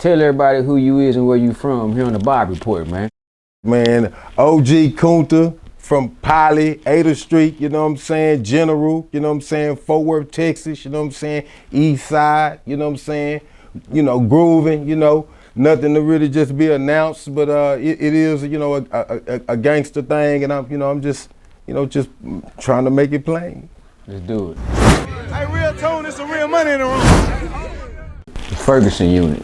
Tell everybody who you is and where you from here on the Bob Report, man. Man, OG Kunta from Poly, 8th Street, you know what I'm saying? General, you know what I'm saying? Fort Worth, Texas, you know what I'm saying? East Side, you know what I'm saying? You know, grooving, you know, nothing to really just be announced, but it is, you know, a gangster thing, and I'm just, you know, just trying to make it plain. Let's do it. Hey, real tone, there's some real money in the room. The Ferguson Unit.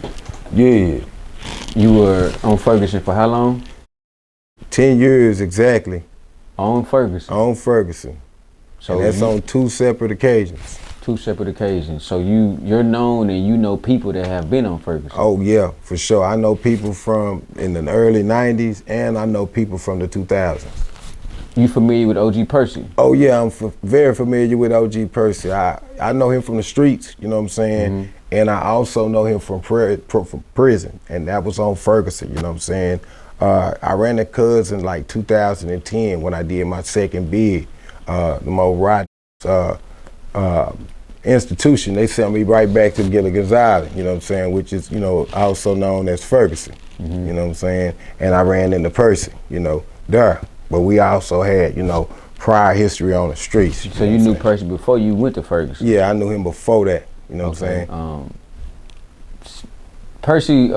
Yeah. You were on Ferguson for how long? 10 years exactly. On Ferguson? On Ferguson. So and that's on 2 separate occasions. 2 separate occasions. So you're known and you know people that have been on Ferguson. Oh yeah, for sure. I know people from in the early 90s and I know people from the 2000s. You familiar with OG Percy? Oh yeah, I'm very familiar with OG Percy. I know him from the streets, you know what I'm saying? Mm-hmm. And I also know him from prison, and that was on Ferguson, you know what I'm saying? I ran the Cubs in like 2010 when I did my second bid. The Mo Rod institution, they sent me right back to Gila Gonzalez, you know what I'm saying, which is, you know, also known as Ferguson, mm-hmm. You know what I'm saying? And I ran into Percy, you know, there. But we also had, you know, prior history on the streets. So you knew Percy before you went to Ferguson? Yeah, I knew him before that, you know what I'm saying? Percy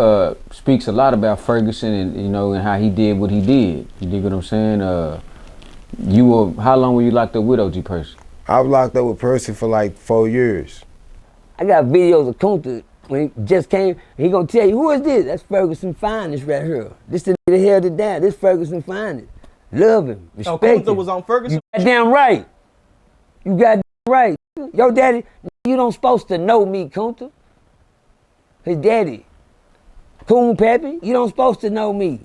speaks a lot about Ferguson and, you know, and how he did what he did. You dig what I'm saying? How long were you locked up with OG Percy? I was locked up with Percy for like 4 years. I got videos of Kunta when he just came. He gonna tell you, who is this? That's Ferguson Finest right here. This the nigga that held it down. This Ferguson Finest. Love him, respect him. Kunta was on Ferguson? You goddamn right. You goddamn right. Yo daddy, you don't supposed to know me, Kunta. His daddy. Coon Peppy, you don't supposed to know me.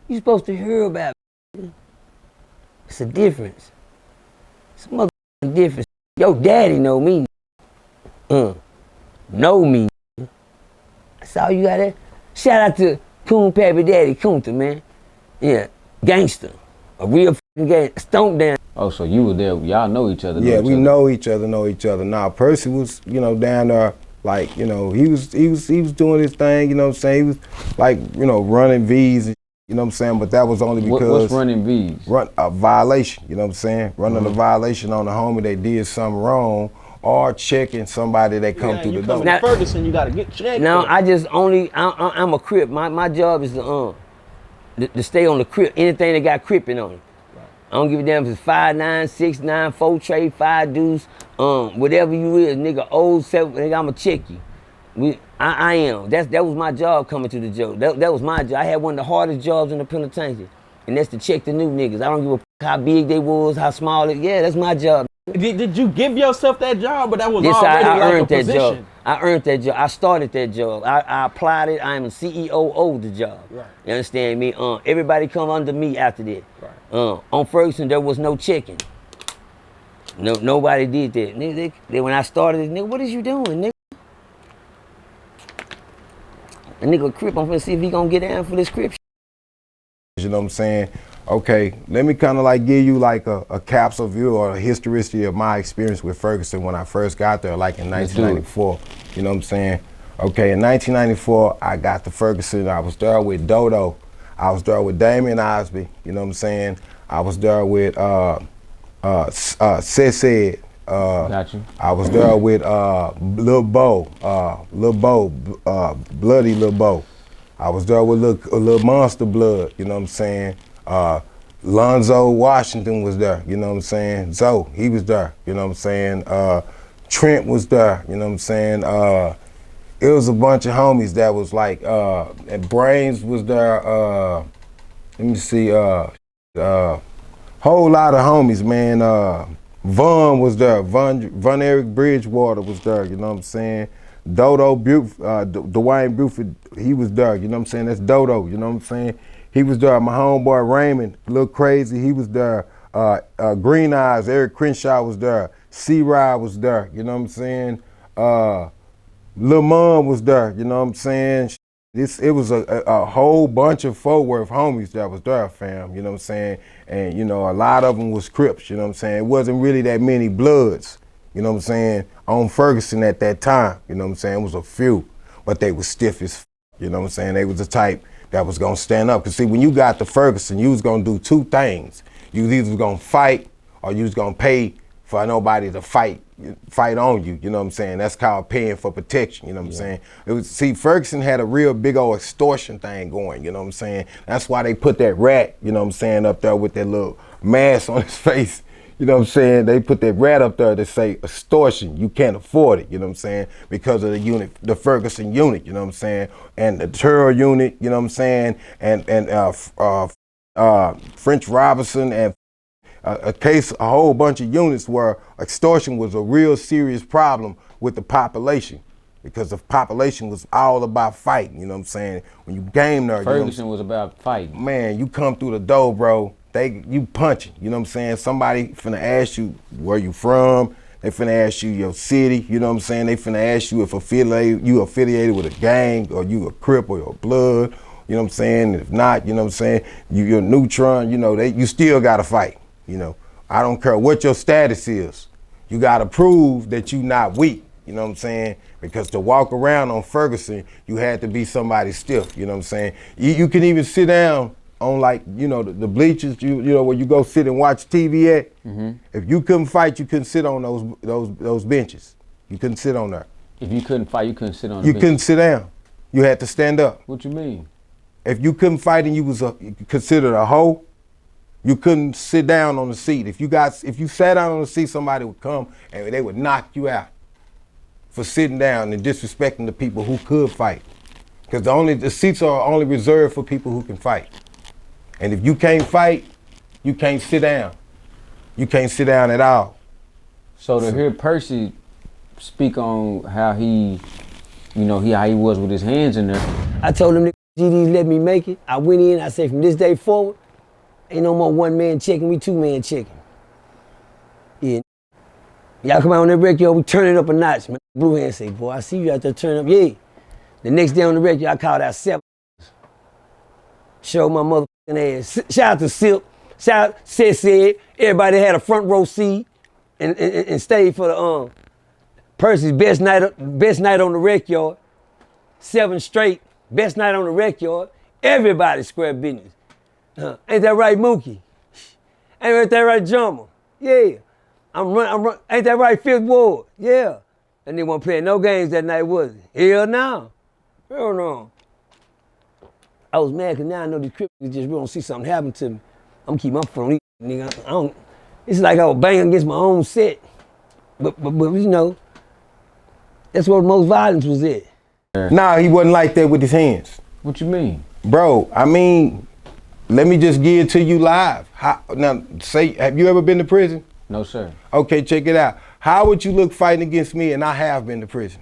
You supposed to hear about me. It's a difference. It's a motherfucking difference. Yo daddy know me. Know me. That's all you got there. Shout out to Coon Peppy Daddy Kunta, man. Yeah, gangster. A real fucking gangster. Stomp down. Oh, so you were there, y'all know each other? Yeah, we know each other. Now, Percy was, you know, down there, like, you know, he was doing his thing, you know what I'm saying? He was like, you know, running V's, you know what I'm saying? But that was only because what's running V's? A violation, you know what I'm saying? Running a violation on a homie that did something wrong, or checking somebody that come through the door. Now, Ferguson, you gotta get checked. Now, I'm a Crip. My job is to stay on the Crip, anything that got Crippin' on it. Right. I don't give a damn if it's 5'9", 6'9", 4 trade, 5 deuce, whatever you is, nigga, old 7, nigga, I'ma check you. I am. That was my job coming to the jail. That was my job. I had one of the hardest jobs in the penitentiary, and that's to check the new niggas. I don't give a how big they was, how small yeah, that's my job. Did you give yourself that job, but that was yes, already I like earned a that position? job. I earned that job. I started that job. I applied it. I am a CEO of the job. Right. You understand me? Everybody come under me after that. Right. On Ferguson, there was no checking. Nobody did that. Nigga, when I started, nigga, what is you doing, nigga? A nigga Crip, I'm finna see if he gonna get down for this Crip. You know what I'm saying? Okay, let me kind of like give you like a capsule view or a history of my experience with Ferguson when I first got there, like in 1994. You know what I'm saying? Okay, in 1994, I got to Ferguson. I was there with Dodo. I was there with Damien Osby. You know what I'm saying? I was there with Sesed. Got you. I was there with Lil Bo, Bloody Lil Bo. I was there with Lil Monster Blood. You know what I'm saying? Lonzo Washington was there, you know what I'm saying? Zoe, he was there, you know what I'm saying? Trent was there, you know what I'm saying? It was a bunch of homies that was like, and Brains was there, let me see, whole lot of homies, man. Vaughn was there, Von Eric Bridgewater was there, you know what I'm saying? Dodo, Dwayne Buford, he was there, you know what I'm saying? That's Dodo, you know what I'm saying? He was there. My homeboy Raymond, Lil Crazy, he was there. Green Eyes, Eric Crenshaw was there. C-Rod was there, you know what I'm saying? Lil Mom was there, you know what I'm saying? It was a whole bunch of Fort Worth homies that was there, fam, you know what I'm saying? And, you know, a lot of them was Crips, you know what I'm saying? It wasn't really that many Bloods, you know what I'm saying, on Ferguson at that time, you know what I'm saying? It was a few, but they was stiff as You know what I'm saying? They was the type that was gonna stand up. Cause see, when you got the Ferguson, you was gonna do two things. You was either gonna fight or you was gonna pay for nobody to fight on you. You know what I'm saying? That's called paying for protection. You know what I'm saying? See, Ferguson had a real big old extortion thing going. You know what I'm saying? That's why they put that rat, you know what I'm saying, up there with that little mask on his face. You know what I'm saying? They put that rat up there to say extortion. You can't afford it, you know what I'm saying? Because of the unit, the Ferguson unit, you know what I'm saying? And the Terror unit, you know what I'm saying? And French Robinson and a whole bunch of units where extortion was a real serious problem with the population. Because the population was all about fighting, you know what I'm saying? When you came there, Ferguson was about fighting. Man, you come through the door, bro. You punching, you know what I'm saying? Somebody finna ask you where you from. They finna ask you your city, you know what I'm saying? They finna ask you if you affiliated with a gang or you a Crip or your blood, you know what I'm saying? If not, you know what I'm saying? You're a neutron, you know, you still gotta fight, you know? I don't care what your status is. You gotta prove that you not weak, you know what I'm saying? Because to walk around on Ferguson, you had to be somebody stiff, you know what I'm saying? You can even sit down on, like, you know, the bleachers, you know, where you go sit and watch TV at. Mm-hmm. If you couldn't fight, you couldn't sit on those benches. You couldn't sit on there. If you couldn't fight, you couldn't sit on. You couldn't sit down. You had to stand up. What you mean? If you couldn't fight and you was considered a hoe, you couldn't sit down on the seat. If you sat down on the seat, somebody would come and they would knock you out for sitting down and disrespecting the people who could fight. Because the seats are only reserved for people who can fight. And if you can't fight, you can't sit down. You can't sit down at all. So to hear Percy speak on how he, you know, how he was with his hands in there. I told him, GDs let me make it. I went in, I said, from this day forward, ain't no more one-man checking, we two-man checking. Yeah. Y'all come out on that record, yo, we turn it up a notch, man. Blue Hand say, boy, I see you out there turning up, yeah. The next day on the record, I called out 7. Show my motherfucking ass. Shout out to Silk. Shout out said. Everybody had a front row seat and stayed for the Percy's best night on the rec yard. 7 straight, best night on the rec yard. Everybody square business. Ain't that right, Mookie? Ain't that right, Jummer? Yeah. I'm run. Ain't that right, Fifth Ward? Yeah. And they weren't playing no games that night, was it? Hell no. Hell no. I was mad because now I know these Crips just really don't see something happen to me. I'm keep my phone, nigga. It's like I was banging against my own set. But you know, that's where most violence was at. Nah, he wasn't like that with his hands. What you mean? Bro, I mean, let me just give it to you live. Now, have you ever been to prison? No, sir. Okay, check it out. How would you look fighting against me and I have been to prison?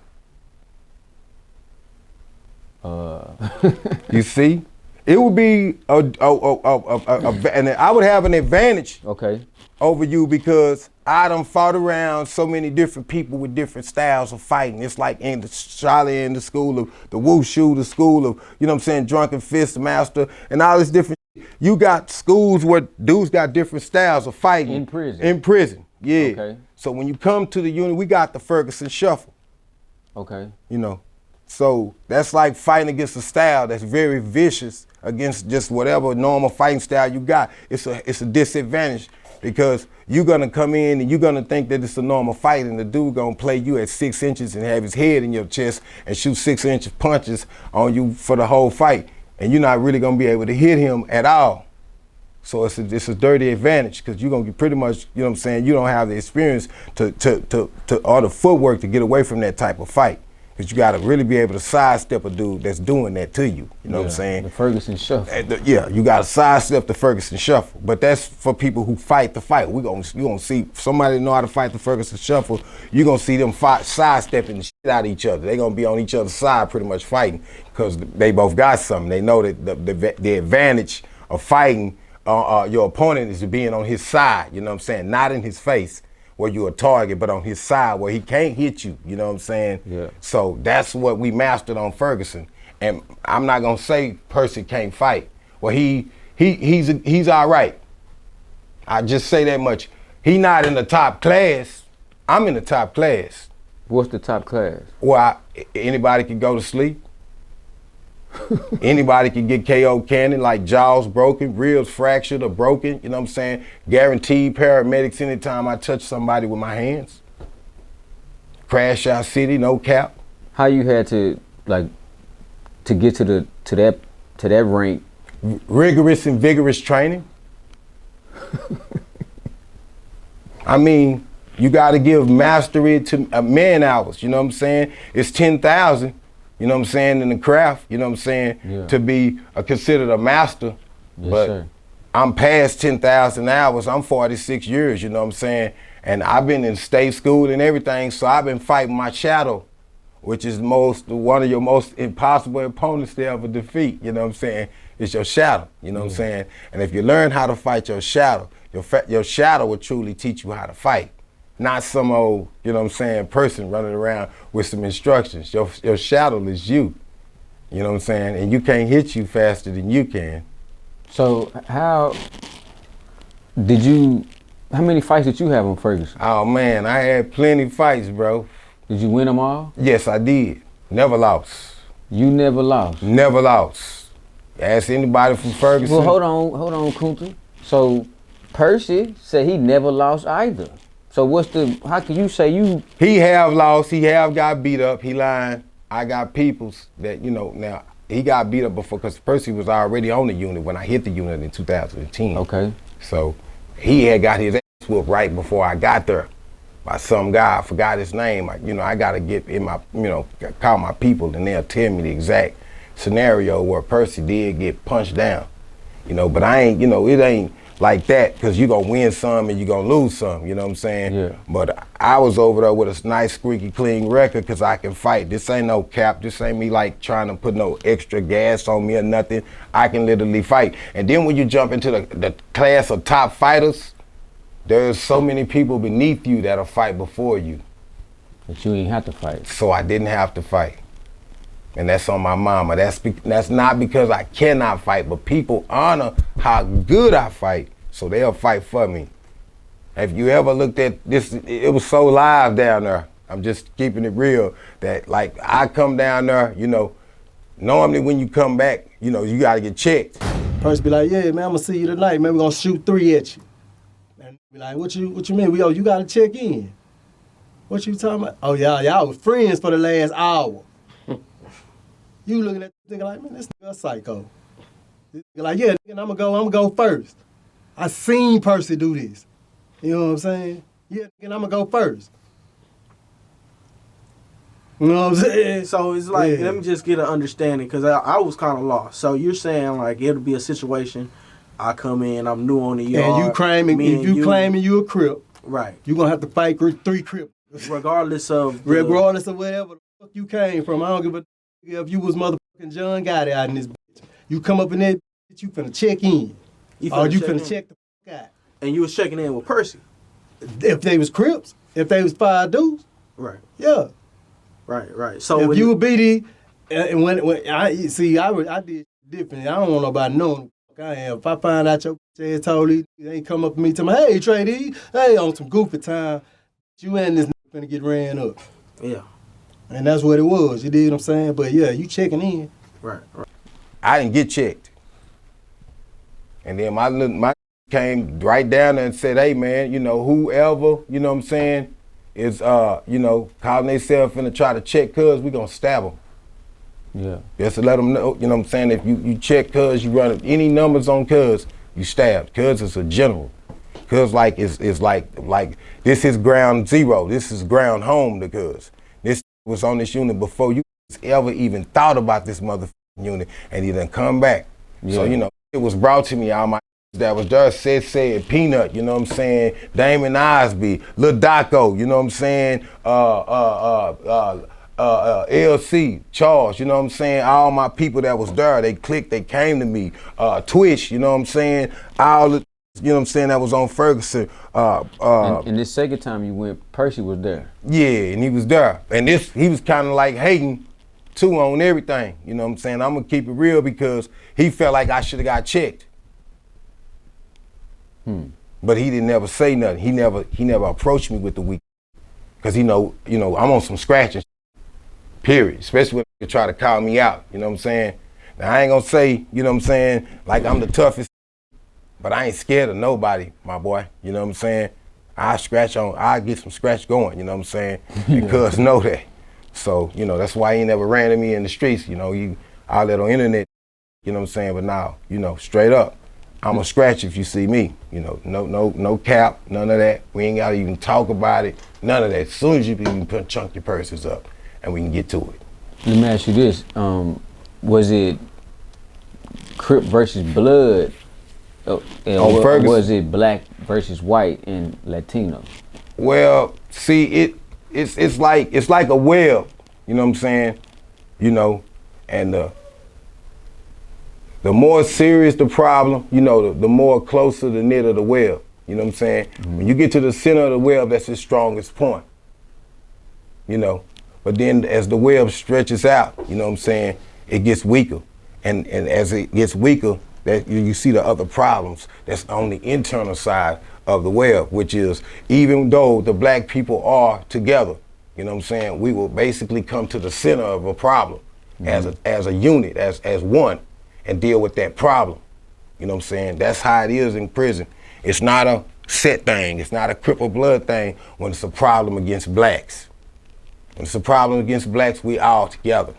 You see? It would be and I would have an advantage over you because I done fought around so many different people with different styles of fighting. It's like in the Charlie in the school of the wushu, the school of, you know what I'm saying, drunken fist master and all this different shit. You got schools where dudes got different styles of fighting. In prison? In prison, yeah. Okay. So when you come to the unit, we got the Ferguson Shuffle. Okay. You know. So that's like fighting against a style that's very vicious against just whatever normal fighting style you got. It's a disadvantage because you're gonna come in and you're gonna think that it's a normal fight and the dude gonna play you at 6 inches and have his head in your chest and shoot 6-inch punches on you for the whole fight. And you're not really gonna be able to hit him at all. So it's a dirty advantage because you're gonna get pretty much, you know what I'm saying, you don't have the experience to or the footwork to get away from that type of fight. Because you got to really be able to sidestep a dude that's doing that to you. You know what I'm saying? The Ferguson Shuffle. You got to sidestep the Ferguson Shuffle. But that's for people who fight the fight. You gonna see somebody know how to fight the Ferguson Shuffle. You're gonna see them sidestepping the shit out of each other. They're gonna be on each other's side pretty much fighting because they both got something. They know that the advantage of fighting your opponent is being on his side. You know what I'm saying? Not in his face, where you're a target, but on his side where he can't hit you, you know what I'm saying? Yeah. So that's what we mastered on Ferguson. And I'm not gonna say Percy can't fight. Well, he's all right. I just say that much. He not in the top class. I'm in the top class. What's the top class? Well, anybody can go to sleep. Anybody can get KO cannon, like jaws broken, ribs fractured or broken, you know what I'm saying? Guaranteed paramedics anytime I touch somebody with my hands. Crash out city, no cap. How you had to to get to that rank? Rigorous and vigorous training. I mean, you got to give mastery to man hours, you know what I'm saying? It's 10,000, you know what I'm saying, in the craft, you know what I'm saying, to be considered a master. Yes, but sir. I'm past 10,000 hours. I'm 46 years, you know what I'm saying? And I've been in state school and everything, so I've been fighting my shadow, which is one of your most impossible opponents to ever defeat, you know what I'm saying? It's your shadow, you know what I'm saying? And if you learn how to fight your shadow, your shadow will truly teach you how to fight. Not some old, you know what I'm saying, person running around with some instructions. Your shadow is you, you know what I'm saying? And you can't hit you faster than you can. So how many fights did you have on Ferguson? Oh man, I had plenty fights, bro. Did you win them all? Yes, I did. Never lost. You never lost? Never lost. Ask anybody from Ferguson. Well, hold on, Kunta. So Percy said he never lost either. So how can you say you? He have lost, he have got beat up, he lying. I got peoples that, you know, now he got beat up before, because Percy was already on the unit when I hit the unit in 2010. Okay. So he had got his ass whooped right before I got there by some guy, I forgot his name. I gotta get in my, call my people and they'll tell me the exact scenario where Percy did get punched down. But I ain't, it ain't like that, because you're gonna win some and you're gonna lose some, you know what I'm saying? Yeah. But I was over there with a nice squeaky clean record, because I can fight. This ain't no cap, this ain't me like trying to put no extra gas on me or nothing. I can literally fight. And then when you jump into the class of top fighters, there's so many people beneath you that'll fight before you. But you ain't have to fight. So I didn't have to fight. And that's on my mama. That's not because I cannot fight, but people honor how good I fight, so they'll fight for me. If you ever looked at this, it was so live down there. I'm just keeping it real, that like I come down there, normally when you come back, you gotta get checked. Percy be like, yeah, man, I'm gonna see you tonight, man, we're gonna shoot 3 at you. And be like, what you mean? You gotta check in. What you talking about? Oh, y'all was friends for the last hour. You looking at the nigga like, man, this nigga a psycho. This nigga like, yeah, nigga, I'm gonna go first. I seen Percy do this. You know what I'm saying? Yeah, nigga, I'm gonna go first. You know what I'm saying? So it's like, let me just get an understanding, because I was kind of lost. So you're saying like it'll be a situation, I come in, I'm new on the yard. And you claiming, if you claiming you a Crip, right? You gonna have to fight 3 Crips. Regardless of whatever the fuck you came from. I don't give a if you was motherfucking John Gotti out in this bitch. You come up in that bitch, you finna check in. You finna check the fuck out. And you was checking in with Percy. If they was Crips, if they was 5 dudes. Right. Yeah. Right. So if you were BD, and when I did different. I don't want nobody knowing who I am. If I find out your ass totally, they ain't come up to me tell me, hey, Trey D, hey, on some goofy time, you and this nigga finna get ran up. Yeah. And that's what it was, you dig what I'm saying? But yeah, you checking in. Right. I didn't get checked. And then my came right down there and said, hey man, whoever, you know what I'm saying, is, calling themselves finna try to check cuz, we gonna stab them. Yeah. Just to let them know, you know what I'm saying, if you check cuz, you run any numbers on cuz, you stabbed. Cuz is a general. Cuz is like this is ground zero, this is ground home to cuz. This was on this unit before you ever even thought about this motherfucking unit, and he done come back. Yeah. So, it was brought to me, all my that was there, said Peanut, you know what I'm saying, Damon Osby, Lil Daco, you know what I'm saying, LC, Charles, you know what I'm saying, all my people that was there, they clicked, they came to me, Twitch, you know what I'm saying, all the, you know what I'm saying, that was on Ferguson. And this second time you went, Percy was there. Yeah, and he was there. And he was kind of like hating too on everything, you know what I'm saying? I'm gonna keep it real, because he felt like I should have got checked. But he didn't ever say nothing. He never approached me with the weak, because I'm on some scratching, period. Especially when they try to call me out, you know what I'm saying? Now, I ain't gonna say, you know what I'm saying, like I'm the toughest, but I ain't scared of nobody, my boy. You know what I'm saying? I get some scratch going, you know what I'm saying? And cuz know that. So, you know, that's why he never ran at me in the streets, you know, you outlet on internet, you know what I'm saying? But now, you know, straight up, I'm gonna scratch if you see me. You know, no cap, none of that. We ain't gotta even talk about it, none of that. As soon as you can chunk your purses up and we can get to it. Let me ask you this, was it Crip versus Blood? Or was it black versus white and Latino? Well, see, it's like a web, you know what I'm saying? You know, and the more serious the problem, you know, the more closer the knit of the web. You know what I'm saying? Mm-hmm. When you get to the center of the web, that's its strongest point. You know, but then as the web stretches out, you know what I'm saying, it gets weaker, and as it gets weaker, that you see the other problems that's on the internal side of the web, which is even though the black people are together, you know what I'm saying, we will basically come to the center of a problem as a unit, as one, and deal with that problem. You know what I'm saying? That's how it is in prison. It's not a set thing. It's not a Crip or Blood thing when it's a problem against blacks. When it's a problem against blacks, we all together.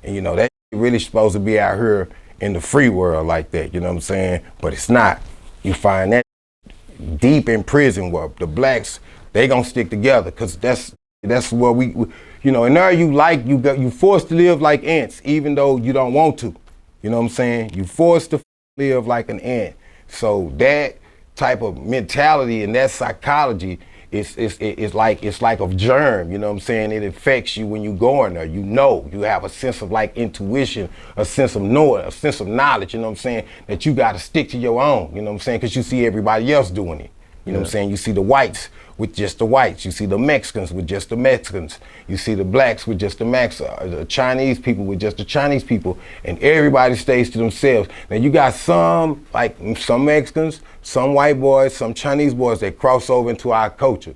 And you know, that really supposed to be out here in the free world like that, you know what I'm saying? But it's not. You find that deep in prison where the blacks, they gonna stick together, cause that's where we you know, and there you forced to live like ants, even though you don't want to. You know what I'm saying? You forced to live like an ant. So that type of mentality and that psychology it's like a germ, you know what I'm saying? It affects you when you go in there. You know, you have a sense of like intuition, a sense of knowing, a sense of knowledge, you know what I'm saying, that you got to stick to your own, you know what I'm saying, because you see everybody else doing it. You know what I'm saying? You see the whites with just the whites. You see the Mexicans with just the Mexicans. You see the blacks with just the Chinese people with just the Chinese people, and everybody stays to themselves. Now you got some Mexicans, some white boys, some Chinese boys that cross over into our culture,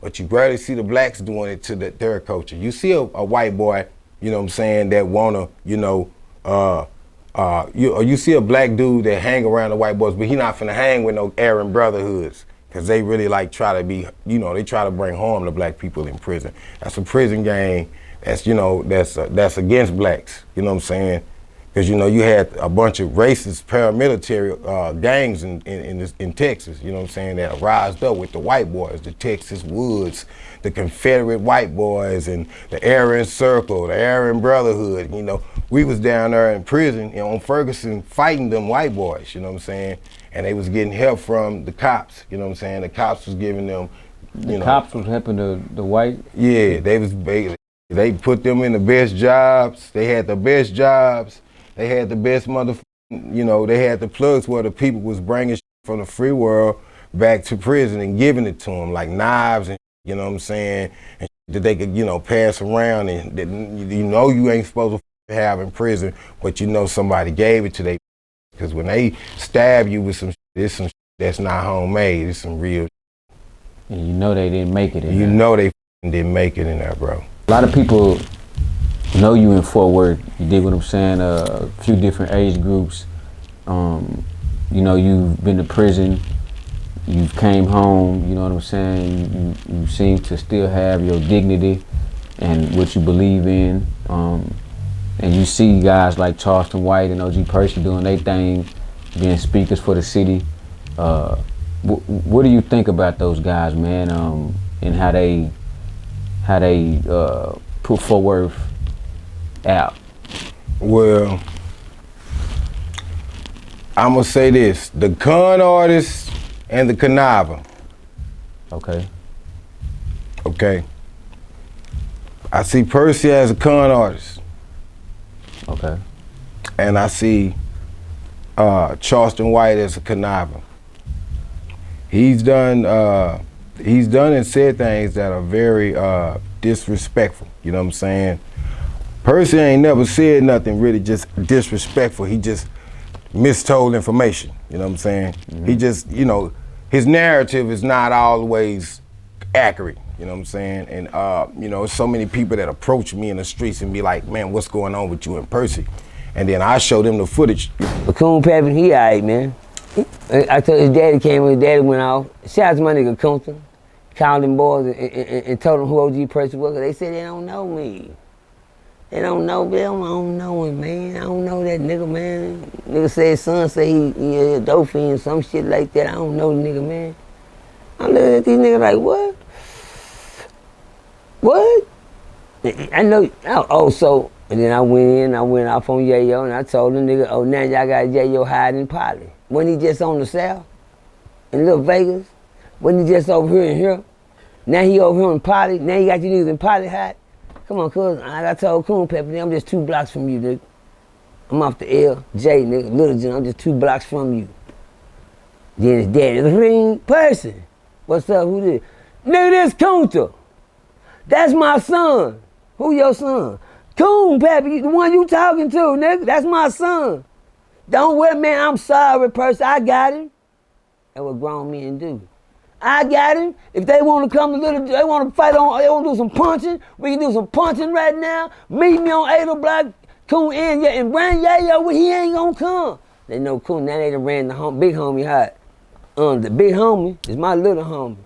but you rarely see the blacks doing it to their culture. You see a white boy, you know what I'm saying, that wanna, you know, you see a black dude that hang around the white boys, but he not finna hang with no Aryan brotherhoods. Cause they really like try to be, you know, they try to bring harm to black people in prison. That's a prison gang. That's, you know, that's against blacks. You know what I'm saying? Cause you know you had a bunch of racist paramilitary gangs in Texas. You know what I'm saying? That rised up with the white boys, the Texas Woods, the Confederate white boys, and the Aryan Circle, the Aryan Brotherhood. You know, we was down there in prison, you know, on Ferguson fighting them white boys. You know what I'm saying? And they was getting help from the cops, you know what I'm saying? The cops was giving them, you know. Cops was helping the white? Yeah, they put them in the best jobs. They had the best jobs. They had the best you know, they had the plugs where the people was bringing shit from the free world back to prison and giving it to them, like knives and, you know what I'm saying? And that they could, you know, pass around and that, you know, you ain't supposed to have in prison, but you know somebody gave it to they. Because when they stab you with some shit, it's some shit that's not homemade, it's some real shit. And you know they didn't make it in there. You know they didn't make it in there, bro. A lot of people know you in Fort Worth. You dig what I'm saying? A few different age groups. You know, you've been to prison, you've came home, you know what I'm saying? You seem to still have your dignity and what you believe in. And you see guys like Charleston White and OG Percy doing their thing, being speakers for the city. What do you think about those guys, man, and how they put Fort Worth out? Well, I'm gonna say this: the con artist and the conniver. Okay. Okay. I see Percy as a con artist. Okay. And I see Charleston White as a conniver. He's done and said things that are very disrespectful. You know what I'm saying? Percy ain't never said nothing really just disrespectful. He just mistold information. You know what I'm saying? Mm-hmm. He just, you know, his narrative is not always accurate. You know what I'm saying? And you know, so many people that approach me in the streets and be like, man, what's going on with you and Percy? and then I showed him the footage. But Coon Peppy, he alright, man. I told his daddy came when his daddy went off. Shout out to my nigga Kunta. Called them boys and told them who OG Percy was. They said they don't know me. They don't know me. I don't know him, man. I don't know that nigga, man. Nigga said his son say he a dope fiend, some shit like that. I don't know the nigga, man. I'm looking at these niggas like, what? What? I know. Oh, so, and then I went off on Yayo, and I told the nigga, oh, now y'all got Yayo hiding in Poly. Wasn't he just on the South? In Little Vegas? Wasn't he just over here and here? Now he over here in Poly. Now you got you niggas in Poly hot. Come on, cuz. I told Coon Pepper, I'm just 2 blocks from you, nigga. I'm off the LJ, nigga. Little John, I'm just 2 blocks from you. Then his daddy, ring, person. What's up, who this? Nigga, this Kunta. That's my son. Who your son? Coon Pepper, the one you talking to, nigga. That's my son. Don't worry, man, I'm sorry, person. I got him. That's what grown men do. I got him. If they want to come to they want to fight on, they want to do some punching, we can do some punching right now. Meet me on 8 o'clock, Coon and bring Yayo, he ain't gonna come. They know Coon, now they done ran the big homie hot. The big homie is my little homie.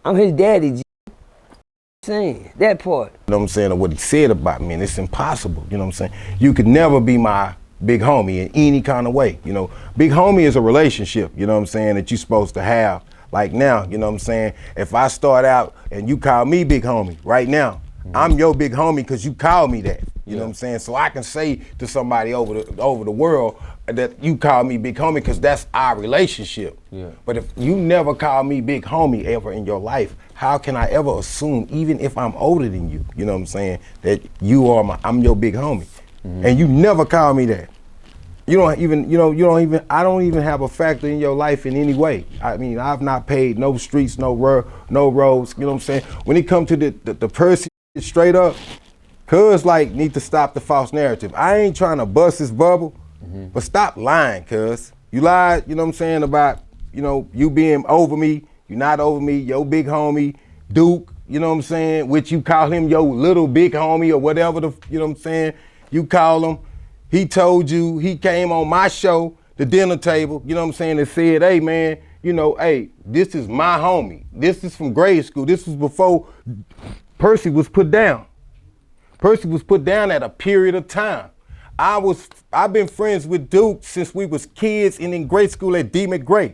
I'm his daddy, G. Saying that part. You know what I'm saying, or what he said about me, and it's impossible, you know what I'm saying? You could never be my big homie in any kind of way, you know? Big homie is a relationship, you know what I'm saying, that you're supposed to have. Like now, you know what I'm saying? If I start out and you call me big homie right now, I'm your big homie because you call me that. You know what I'm saying? So I can say to somebody over the world that you call me big homie because that's our relationship. Yeah. But if you never call me big homie ever in your life, how can I ever assume, even if I'm older than you, you know what I'm saying, that I'm your big homie. And you never call me that. I don't even have a factor in your life in any way. I mean, I've not paid no streets, no roads, you know what I'm saying? When it comes to the Percy straight up, cuz like need to stop the false narrative. I ain't trying to bust this bubble, but stop lying, cuz. You lied, you know what I'm saying, about, you know, you being over me, you not over me, your big homie, Duke, you know what I'm saying, which you call him your little big homie or whatever you know what I'm saying, you call him. He told you, he came on my show, the dinner table, you know what I'm saying, and said, hey man, you know, hey, this is my homie. This is from grade school. This was before Percy was put down. Percy was put down at a period of time. I've been friends with Duke since we was kids and in grade school at D. McGray.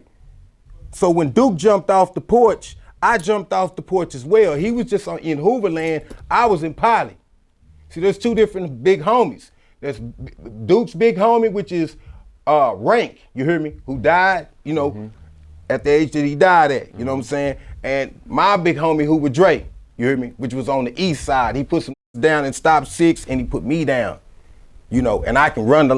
So when Duke jumped off the porch, I jumped off the porch as well. He was just in Hooverland, I was in Poly. See, there's 2 different big homies. There's Duke's big homie, which is Rank, you hear me, who died, you know, at the age that he died at, you know what I'm saying? And my big homie who was Drake, you hear me, which was on the east side. He put some down in stop 6 and he put me down, you know, and I can run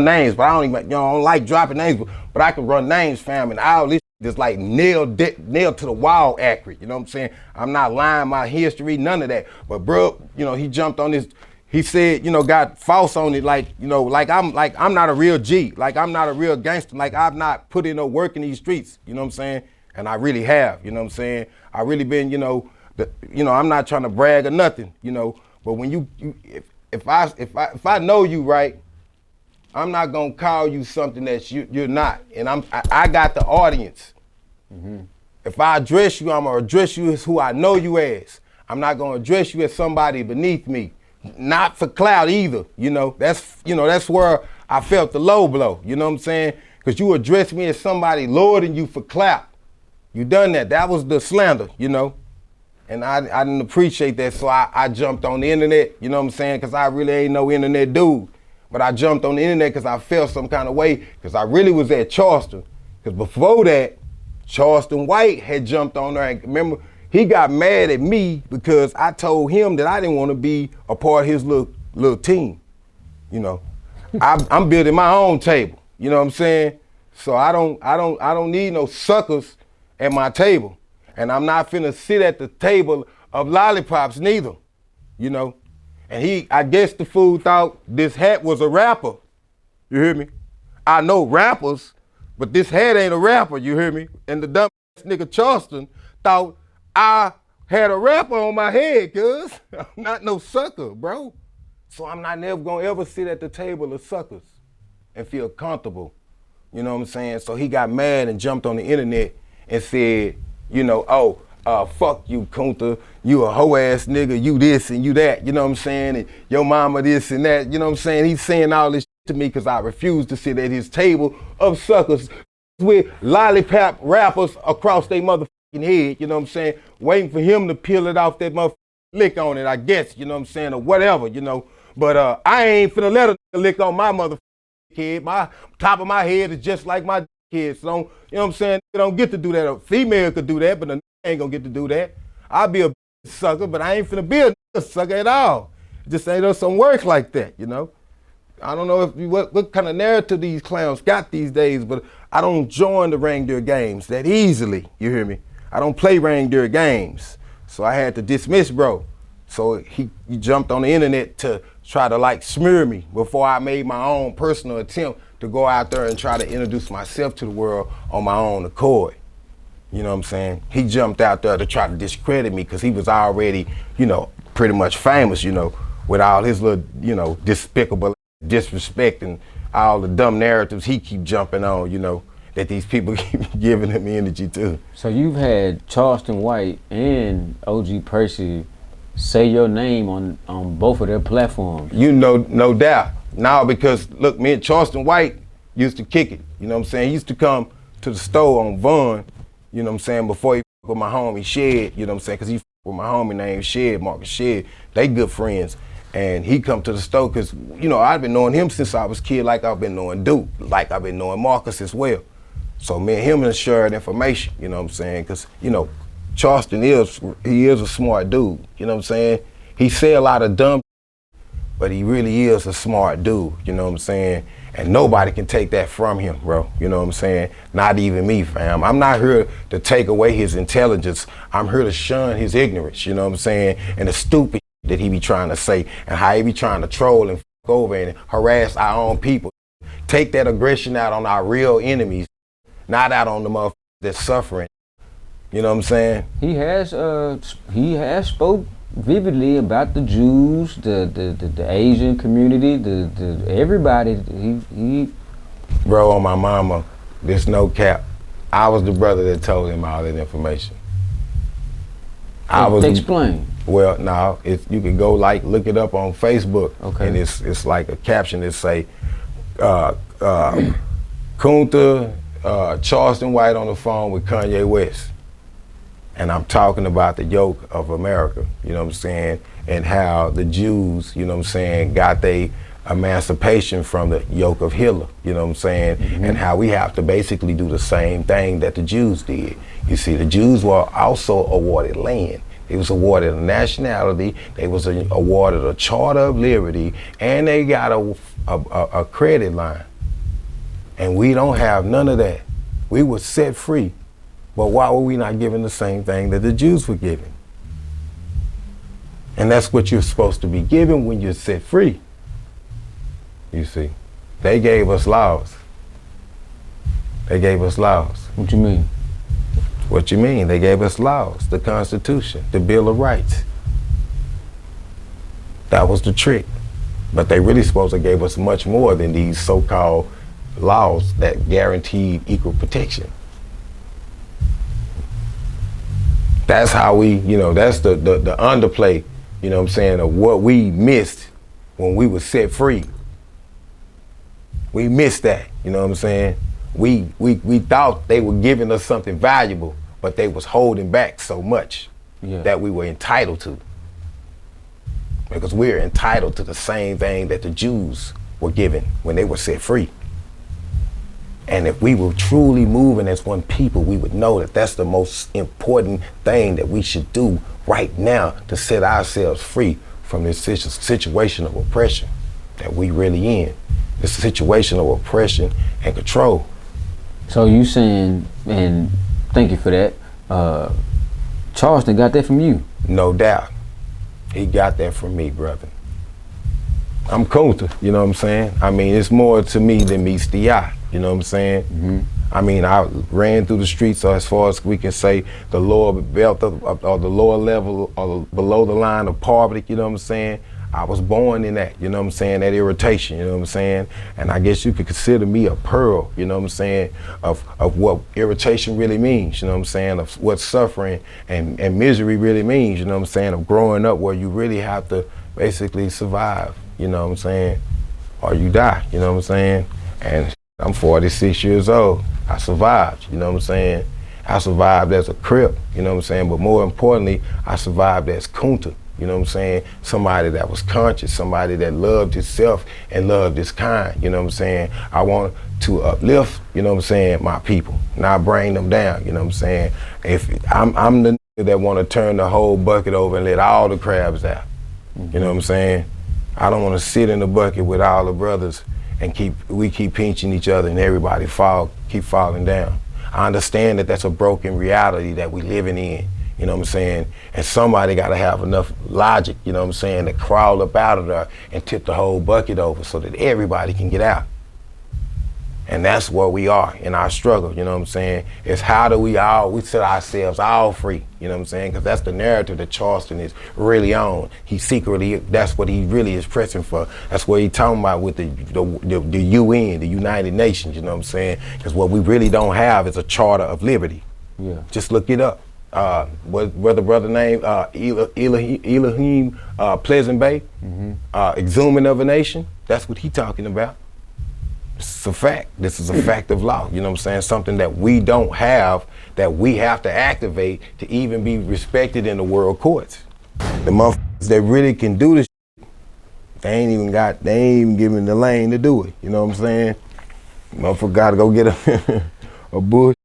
names, but I don't even, you know, I don't like dropping names, but I can run names, fam, and all this is like nailed to the wall accurate, you know what I'm saying? I'm not lying my history, none of that. But bro, you know, he jumped on this. He said, you know, got false on it, like, you know, like I'm not a real G, like I'm not a real gangster, like I've not put in no work in these streets, you know what I'm saying? And I really have, you know what I'm saying? I really been, you know, I'm not trying to brag or nothing, you know, but when if I know you right, I'm not gonna call you something that you're not, and I got the audience. If I address you, I'm gonna address you as who I know you as. I'm not gonna address you as somebody beneath me. Not for clout either, you know. That's where I felt the low blow, you know what I'm saying? Because you addressed me as somebody lower than you for clout. You done that. That was the slander, you know. And I didn't appreciate that, so I jumped on the internet, you know what I'm saying? Because I really ain't no internet dude. But I jumped on the internet because I felt some kind of way, because I really was at Charleston. Because before that, Charleston White had jumped on there. And remember, he got mad at me because I told him that I didn't want to be a part of his little team. You know, I'm building my own table. You know what I'm saying? So I don't need no suckers at my table, and I'm not finna sit at the table of lollipops neither. You know, and I guess the fool thought this hat was a rapper. You hear me? I know rappers, but this hat ain't a rapper. You hear me? And the dumb nigga Charleston thought I had a rapper on my head, cuz. I'm not no sucker, bro. So I'm not never gonna ever sit at the table of suckers and feel comfortable. You know what I'm saying? So he got mad and jumped on the internet and said, you know, fuck you, Kunta. You a hoe ass nigga, you this and you that, you know what I'm saying? And your mama this and that, you know what I'm saying? He's saying all this shit to me because I refuse to sit at his table of suckers with lollipop rappers across their motherfucking head, you know what I'm saying? Waiting for him to peel it off that motherfucking lick on it, I guess, you know what I'm saying, or whatever, you know. But I ain't finna let a nigga lick on my motherfucking head. My top of my head is just like my kids. So don't, you know what I'm saying? You don't get to do that. A female could do that, but a nigga ain't gonna get to do that. I'll be a sucker, but I ain't finna be a sucker at all. Just ain't some work like that, you know? I don't know what kind of narrative these clowns got these days, but I don't join the reindeer games that easily, you hear me? I don't play reindeer games. So I had to dismiss bro. So he jumped on the internet to try to like smear me before I made my own personal attempt to go out there and try to introduce myself to the world on my own accord. You know what I'm saying? He jumped out there to try to discredit me because he was already, you know, pretty much famous, you know, with all his little, you know, despicable disrespect and all the dumb narratives he keep jumping on, you know, that these people keep giving him energy to. So you've had Charleston White and OG Percy say your name on both of their platforms. You know, no doubt. Now, because look, me and Charleston White used to kick it, you know what I'm saying? He used to come to the store on Vaughn, you know what I'm saying, before he with my homie Shed, you know what I'm saying, because he with my homie named Shed, Marcus Shed. They good friends. And he come to the store because, you know, I've been knowing him since I was a kid, like I've been knowing Duke, like I've been knowing Marcus as well. So me and him shared information, you know what I'm saying? Because, you know, Charleston is a smart dude, you know what I'm saying? He say a lot of dumb, but he really is a smart dude, you know what I'm saying? And nobody can take that from him, bro, you know what I'm saying? Not even me, fam. I'm not here to take away his intelligence. I'm here to shun his ignorance, you know what I'm saying? And the stupid that he be trying to say and how he be trying to troll and fuck over and harass our own people. Take that aggression out on our real enemies, not out on the motherfuckers that's suffering. You know what I'm saying? He has spoke vividly about the Jews, the Asian community, the everybody. He Bro, on my mama, there's no cap. I was the brother that told him all that information. Explain. Well, no, you can go look it up on Facebook. Okay. And it's like a caption that say, Kunta, Charleston White on the phone with Kanye West. And I'm talking about the yoke of America, you know what I'm saying? And how the Jews, you know what I'm saying, got their emancipation from the yoke of Hitler, you know what I'm saying? Mm-hmm. And how we have to basically do the same thing that the Jews did. You see, the Jews were also awarded land. They was awarded a nationality, they was awarded a charter of liberty, and they got a credit line. And we don't have none of that. We were set free. But why were we not given the same thing that the Jews were given? And that's what you're supposed to be given when you're set free. You see, they gave us laws. They gave us laws. What you mean? What you mean? They gave us laws, the Constitution, the Bill of Rights. That was the trick. But they really supposed to gave us much more than these so-called laws that guaranteed equal protection. That's how we, you know, that's the underplay, you know what I'm saying, of what we missed when we were set free. We missed that, you know what I'm saying? We thought they were giving us something valuable, but they was holding back so much that we were entitled to. Because we're entitled to the same thing that the Jews were given when they were set free. And if we were truly moving as one people, we would know that that's the most important thing that we should do right now to set ourselves free from this situation of oppression that we really in. This situation of oppression and control. So you saying, and thank you for that, Charleston got that from you? No doubt. He got that from me, brother. I'm Kunta, you know what I'm saying? I mean, it's more to me than meets the eye, you know what I'm saying? Mm-hmm. I mean, I ran through the streets, so as far as we can say, the lower belt or the lower level or below the line of poverty, you know what I'm saying? I was born in that, you know what I'm saying, that irritation, you know what I'm saying? And I guess you could consider me a pearl, you know what I'm saying, of what irritation really means, you know what I'm saying, of what suffering and misery really means, you know what I'm saying, of growing up where you really have to basically survive, you know what I'm saying, or you die, you know what I'm saying? And I'm 46 years old. I survived, you know what I'm saying? I survived as a Crip, you know what I'm saying? But more importantly, I survived as Kunta. You know what I'm saying? Somebody that was conscious, somebody that loved himself and loved his kind, you know what I'm saying? I want to uplift, you know what I'm saying, my people, not bring them down, you know what I'm saying? If I'm the nigga that want to turn the whole bucket over and let all the crabs out, you know what I'm saying? I don't want to sit in the bucket with all the brothers and we keep pinching each other and everybody keep falling down. I understand that that's a broken reality that we living in. You know what I'm saying? And somebody got to have enough logic, you know what I'm saying, to crawl up out of there and tip the whole bucket over so that everybody can get out. And that's where we are in our struggle, you know what I'm saying? It's how do we set ourselves all free, you know what I'm saying? Because that's the narrative that Charleston is really on. He secretly, that's what he really is pressing for. That's what he's talking about with the UN, the United Nations, you know what I'm saying? Because what we really don't have is a charter of liberty. Yeah. Just look it up. What the brother named Elohim Pleasant Bay, exhuming of a nation, that's what he talking about. It's a fact. This is a fact of law. You know what I'm saying? Something that we don't have, that we have to activate to even be respected in the world courts. The motherfuckers that really can do this, they ain't even given the lane to do it. You know what I'm saying? Motherfucker gotta go get a bullshit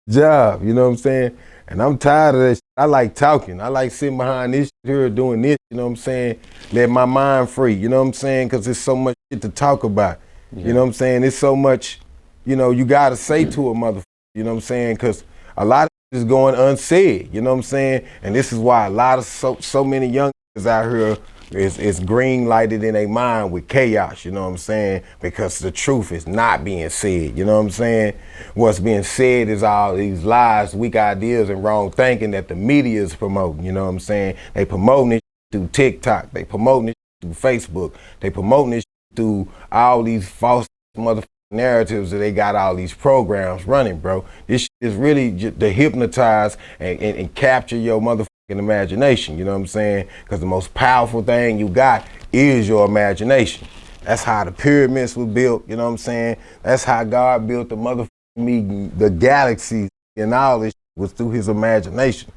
job. You know what I'm saying? And I'm tired of that shit. I like talking. I like sitting behind this shit here doing this, you know what I'm saying? Let my mind free, you know what I'm saying? Because there's so much shit to talk about. Yeah. You know what I'm saying? There's so much, you know, you got to say to a motherfucker, you know what I'm saying? Because a lot of shit is going unsaid, you know what I'm saying? And this is why a lot of so many young out here is green lighted in their mind with chaos, you know what I'm saying? Because the truth is not being said, you know what I'm saying? What's being said is all these lies, weak ideas, and wrong thinking that the media is promoting, you know what I'm saying? They promoting it through TikTok, they promoting it through Facebook, they promoting it through all these false motherfucking narratives that they got all these programs running, bro. This shit is really just to hypnotize and capture your motherfucking imagination, you know what I'm saying? Because the most powerful thing you got is your imagination. That's how the pyramids was built, you know what I'm saying? That's how God built the galaxies, and all this shit was through his imagination.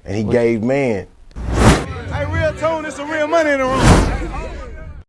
And he gave man. Hey, real tone, there's some real money in the room.